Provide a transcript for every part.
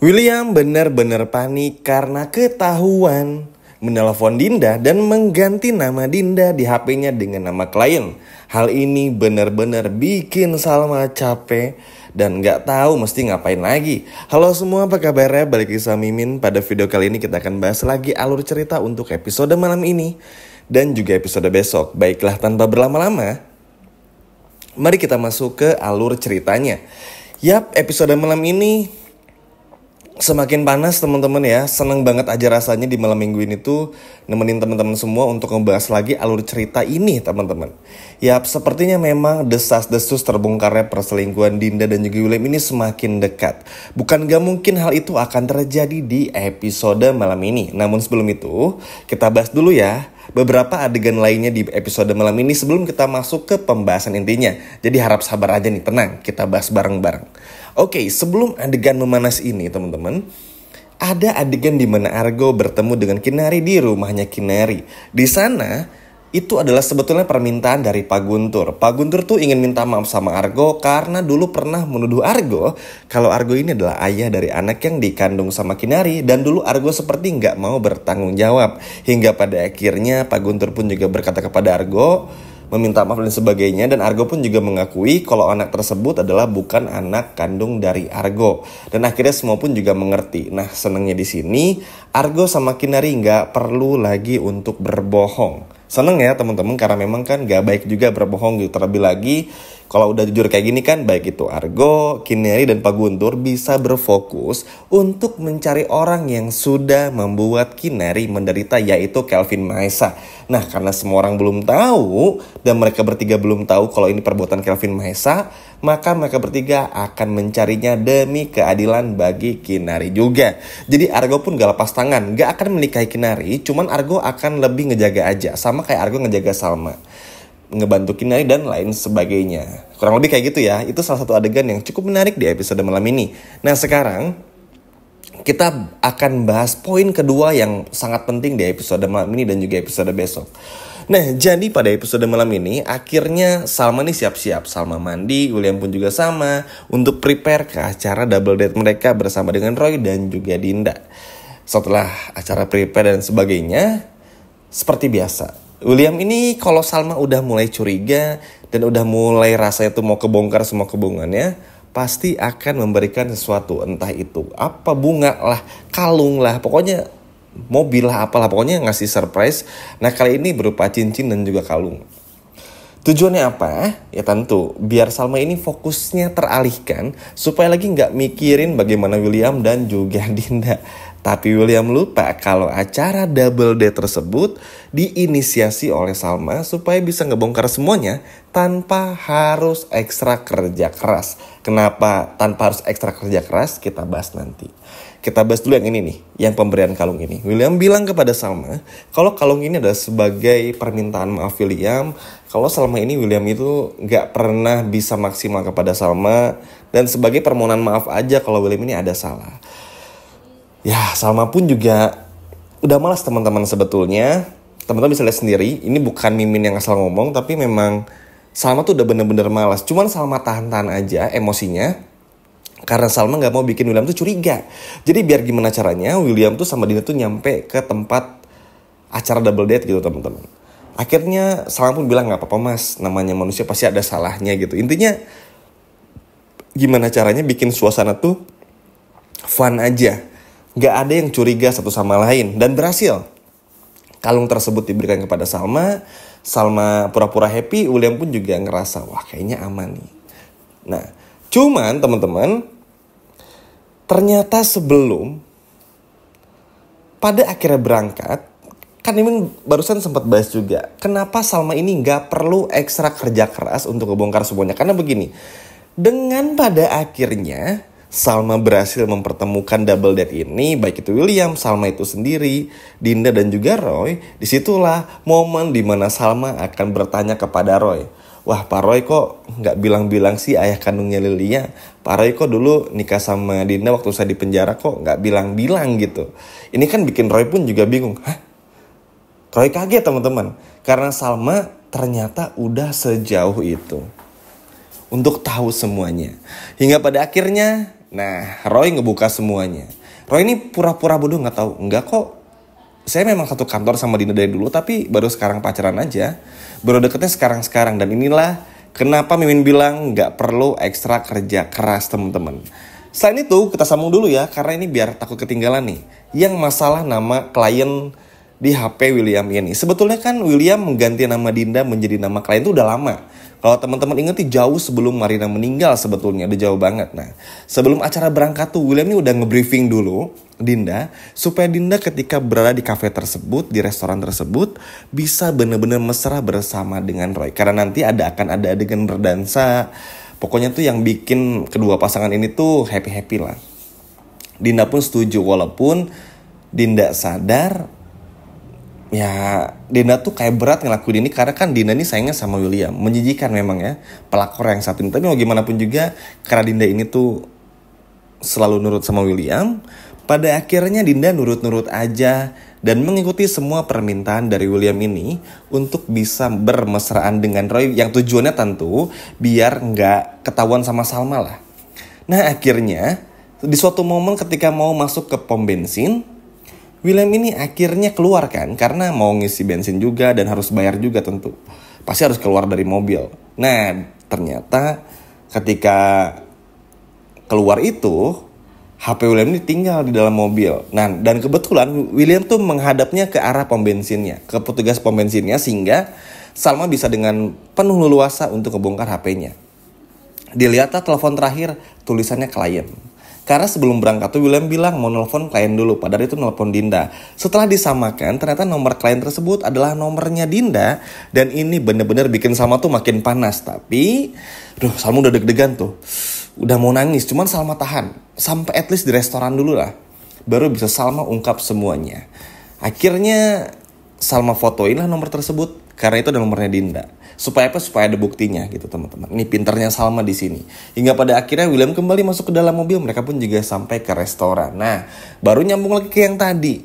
William benar-benar panik karena ketahuan menelpon Dinda dan mengganti nama Dinda di HP-nya dengan nama klien. Hal ini benar-benar bikin Salma capek dan gak tahu mesti ngapain lagi. Halo semua, apa kabarnya? Balik lagi sama Mimin. Pada video kali ini kita akan bahas lagi alur cerita untuk episode malam ini dan juga episode besok. Baiklah, tanpa berlama-lama, mari kita masuk ke alur ceritanya. Yap, episode malam ini semakin panas teman-teman ya. Seneng banget aja rasanya di malam minggu ini tuh nemenin teman-teman semua untuk ngebahas lagi alur cerita ini teman-teman. Yap, sepertinya memang desas-desus terbongkarnya perselingkuhan Dinda dan juga William ini semakin dekat. Bukan gak mungkin hal itu akan terjadi di episode malam ini. Namun sebelum itu kita bahas dulu ya beberapa adegan lainnya di episode malam ini sebelum kita masuk ke pembahasan intinya. Jadi harap sabar aja nih, tenang, kita bahas bareng-bareng. Oke, sebelum adegan memanas ini teman-teman, ada adegan di mana Argo bertemu dengan Kinari di rumahnya Kinari. Di sana itu adalah sebetulnya permintaan dari Pak Guntur. Pak Guntur tuh ingin minta maaf sama Argo karena dulu pernah menuduh Argo kalau Argo ini adalah ayah dari anak yang dikandung sama Kinari. Dan dulu Argo seperti nggak mau bertanggung jawab. Hingga pada akhirnya Pak Guntur pun juga berkata kepada Argo, meminta maaf dan sebagainya. Dan Argo pun juga mengakui kalau anak tersebut adalah bukan anak kandung dari Argo. Dan akhirnya semua pun juga mengerti. Nah, senengnya di sini Argo sama Kinari nggak perlu lagi untuk berbohong. Seneng ya teman-teman, karena memang kan gak baik juga berbohong gitu. Terlebih lagi kalau udah jujur kayak gini kan, baik itu Argo, Kinari dan Pak Guntur bisa berfokus untuk mencari orang yang sudah membuat Kinari menderita, yaitu Kelvin Mahesa. Nah, karena semua orang belum tahu dan mereka bertiga belum tahu kalau ini perbuatan Kelvin Mahesa, maka mereka bertiga akan mencarinya demi keadilan bagi Kinari juga. Jadi Argo pun gak lepas tangan, gak akan menikahi Kinari, cuman Argo akan lebih ngejaga aja, sama kayak Argo ngejaga Salma, ngebantu Kinari dan lain sebagainya. Kurang lebih kayak gitu ya. Itu salah satu adegan yang cukup menarik di episode malam ini. Nah, sekarang kita akan bahas poin kedua yang sangat penting di episode malam ini dan juga episode besok. Nah, jadi pada episode malam ini akhirnya Salma nih siap-siap. Salma mandi, William pun juga sama, untuk prepare ke acara double date mereka bersama dengan Roy dan juga Dinda. Setelah acara prepare dan sebagainya, seperti biasa, William ini kalau Salma udah mulai curiga dan udah mulai rasanya tuh mau kebongkar semua kebohongannya, pasti akan memberikan sesuatu. Entah itu apa, bunga lah, kalung lah, pokoknya mobil lah, apalah, pokoknya ngasih surprise. Nah, kali ini berupa cincin dan juga kalung. Tujuannya apa? Ya tentu biar Salma ini fokusnya teralihkan, supaya lagi gak mikirin bagaimana William dan juga Dinda. Tapi William lupa kalau acara double date tersebut diinisiasi oleh Salma supaya bisa ngebongkar semuanya tanpa harus ekstra kerja keras. Kenapa tanpa harus ekstra kerja keras? Kita bahas nanti. Kita bahas dulu yang ini nih, yang pemberian kalung ini. William bilang kepada Salma kalau kalung ini adalah sebagai permintaan maaf William. Kalau selama ini William itu gak pernah bisa maksimal kepada Salma, dan sebagai permohonan maaf aja kalau William ini ada salah. Ya, Salma pun juga udah malas teman-teman sebetulnya. Teman-teman bisa lihat sendiri, ini bukan Mimin yang asal ngomong, tapi memang Salma tuh udah bener-bener malas. Cuman Salma tahan-tahan aja emosinya, karena Salma gak mau bikin William tuh curiga. Jadi biar gimana caranya William tuh sama Dinda tuh nyampe ke tempat acara double date gitu teman-teman. Akhirnya Salma pun bilang, gak apa-apa mas, namanya manusia pasti ada salahnya gitu. Intinya gimana caranya bikin suasana tuh fun aja, gak ada yang curiga satu sama lain. Dan berhasil. Kalung tersebut diberikan kepada Salma. Salma pura-pura happy. William pun juga ngerasa, wah kayaknya aman nih. Nah, cuman teman-teman, ternyata sebelum pada akhirnya berangkat, kan Mimin barusan sempat bahas juga, kenapa Salma ini gak perlu ekstra kerja keras untuk ngebongkar semuanya. Karena begini, dengan pada akhirnya Salma berhasil mempertemukan double date ini, baik itu William, Salma itu sendiri, Dinda dan juga Roy. Disitulah momen dimana Salma akan bertanya kepada Roy, wah Pak Roy kok gak bilang-bilang sih ayah kandungnya Lilia? Pak Roy kok dulu nikah sama Dinda waktu saya di penjara kok gak bilang-bilang gitu? Ini kan bikin Roy pun juga bingung. Hah? Roy kaget teman-teman, karena Salma ternyata udah sejauh itu untuk tahu semuanya. Hingga pada akhirnya Nah, Roy ngebuka semuanya. Roy ini pura-pura bodoh nggak tahu. Enggak kok, saya memang satu kantor sama Dinda dari dulu, tapi baru sekarang pacaran aja. Baru deketnya sekarang-sekarang. Dan inilah kenapa Mimin bilang nggak perlu ekstra kerja keras, teman-teman. Selain itu, kita sambung dulu ya, karena ini biar takut ketinggalan nih. Yang masalah nama klien di HP William ini. Sebetulnya kan William mengganti nama Dinda menjadi nama klien itu udah lama. Kalau teman-teman ingat jauh sebelum Marina meninggal sebetulnya, udah jauh banget. Nah, sebelum acara berangkat tuh William ini udah nge-briefing dulu Dinda supaya Dinda ketika berada di kafe tersebut, di restoran tersebut bisa benar-benar mesra bersama dengan Roy. Karena nanti akan ada adegan berdansa. Pokoknya tuh yang bikin kedua pasangan ini tuh happy-happy lah. Dinda pun setuju walaupun Dinda sadar ya Dinda tuh kayak berat ngelakuin ini karena kan Dinda ini sayangnya sama William. Menjijikan memang ya pelakor yang satu ini. Tapi mau gimana pun juga karena Dinda ini tuh selalu nurut sama William. Pada akhirnya Dinda nurut-nurut aja dan mengikuti semua permintaan dari William ini untuk bisa bermesraan dengan Roy. Yang tujuannya tentu biar nggak ketahuan sama Salma lah. Nah akhirnya di suatu momen ketika mau masuk ke pom bensin, William ini akhirnya keluar kan, karena mau ngisi bensin juga dan harus bayar juga tentu. Pasti harus keluar dari mobil. Nah, ternyata ketika keluar itu, HP William ini tinggal di dalam mobil. Nah, dan kebetulan William tuh menghadapnya ke arah pom bensinnya, ke petugas pom bensinnya, sehingga Salma bisa dengan penuh leluasa untuk ngebongkar HP-nya. Dilihatlah telepon terakhir, tulisannya klien. Karena sebelum berangkat tuh William bilang mau nelfon klien dulu, padahal itu nelfon Dinda. Setelah disamakan, ternyata nomor klien tersebut adalah nomornya Dinda. Dan ini bener-bener bikin Salma tuh makin panas. Tapi, Salma udah deg-degan tuh. Udah mau nangis, cuman Salma tahan. Sampai at least di restoran dulu lah. Baru bisa Salma ungkap semuanya. Akhirnya Salma fotoin lah nomor tersebut. Karena itu ada nomornya Dinda. Supaya apa? Supaya ada buktinya gitu teman-teman. Ini pinternya Salma di sini. Hingga pada akhirnya William kembali masuk ke dalam mobil. Mereka pun juga sampai ke restoran. Nah, baru nyambung lagi ke yang tadi.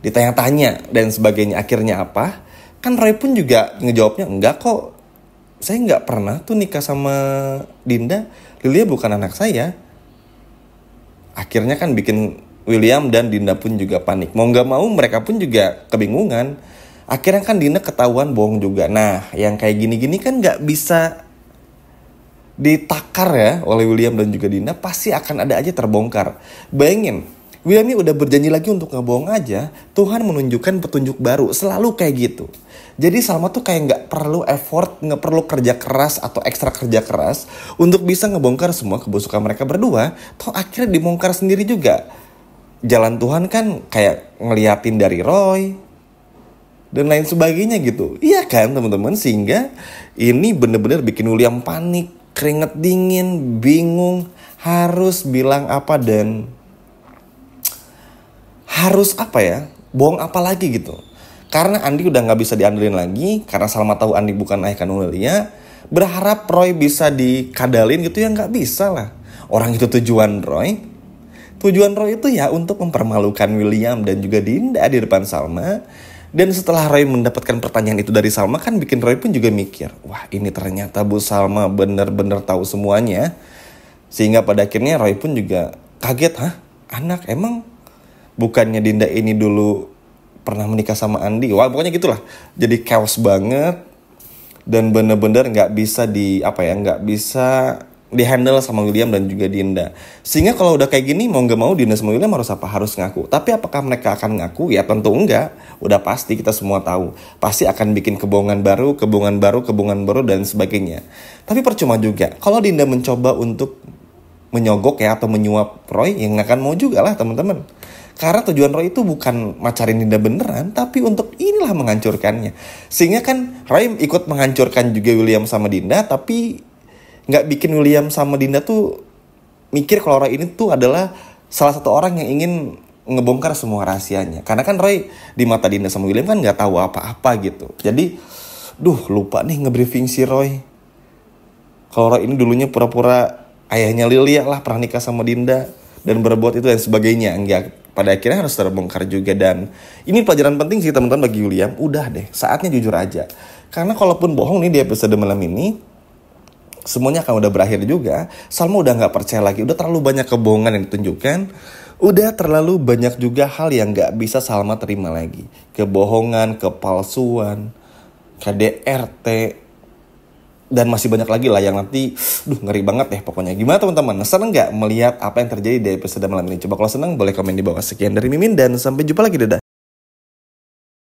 Ditanya-tanya dan sebagainya. Akhirnya apa? Kan Roy pun juga ngejawabnya, enggak kok. Saya nggak pernah tuh nikah sama Dinda. Lilia bukan anak saya. Akhirnya kan bikin William dan Dinda pun juga panik. Mau nggak mau mereka pun juga kebingungan. Akhirnya kan Dinda ketahuan bohong juga. Nah, yang kayak gini-gini kan nggak bisa ditakar ya oleh William dan juga Dinda. Pasti akan ada aja terbongkar. Bayangin, William ini udah berjanji lagi untuk ngebohong aja. Tuhan menunjukkan petunjuk baru. Selalu kayak gitu. Jadi Salma tuh kayak nggak perlu effort, nggak perlu kerja keras atau ekstra kerja keras untuk bisa ngebongkar semua kebusukan mereka berdua. Toh akhirnya dibongkar sendiri juga. Jalan Tuhan kan kayak ngeliatin dari Roy dan lain sebagainya gitu. Iya kan teman-teman? Sehingga ini bener-bener bikin William panik, keringet dingin, bingung, harus bilang apa dan harus apa ya, bohong apa lagi gitu. Karena Andi udah gak bisa diandelin lagi, karena Salma tahu Andi bukan ayah kandung Lilia, berharap Roy bisa dikadalin gitu ya gak bisa lah. Orang itu tujuan Roy itu ya untuk mempermalukan William dan juga Dinda di depan Salma. Dan setelah Roy mendapatkan pertanyaan itu dari Salma kan bikin Roy pun juga mikir, wah ini ternyata Bu Salma bener-bener tahu semuanya. Sehingga pada akhirnya Roy pun juga kaget, anak emang bukannya Dinda ini dulu pernah menikah sama Andi? Wah pokoknya gitulah. Jadi chaos banget dan bener-bener nggak bisa dihandle sama William dan juga Dinda. Sehingga kalau udah kayak gini mau gak mau Dinda sama William harus ngaku. Tapi apakah mereka akan ngaku? Ya tentu enggak. Udah pasti kita semua tahu. Pasti akan bikin kebohongan baru dan sebagainya. Tapi percuma juga. Kalau Dinda mencoba untuk menyogok ya atau menyuap Roy, ya gak akan mau juga lah teman-teman. Karena tujuan Roy itu bukan macarin Dinda beneran, tapi untuk inilah menghancurkannya. Sehingga kan Roy ikut menghancurkan juga William sama Dinda, tapi nggak bikin William sama Dinda tuh mikir kalau Roy ini tuh adalah salah satu orang yang ingin ngebongkar semua rahasianya. Karena kan Roy di mata Dinda sama William kan nggak tahu apa-apa gitu. Jadi, lupa nih ngebriefing si Roy. Kalau Roy ini dulunya pura-pura ayahnya Lilia lah pernah nikah sama Dinda dan berbuat itu dan sebagainya. Enggak, pada akhirnya harus terbongkar juga. Dan ini pelajaran penting sih teman-teman bagi William. Udah deh, saatnya jujur aja. Karena kalaupun bohong nih di episode malam ini, semuanya akan udah berakhir juga. Salma udah gak percaya lagi, udah terlalu banyak kebohongan yang ditunjukkan. Udah terlalu banyak juga hal yang gak bisa Salma terima lagi. Kebohongan, kepalsuan, KDRT, dan masih banyak lagi lah yang nanti ngeri banget deh pokoknya. Gimana teman-teman? Seneng gak melihat apa yang terjadi di episode malam ini? Coba kalau seneng boleh komen di bawah. Sekian dari Mimin dan sampai jumpa lagi, dadah.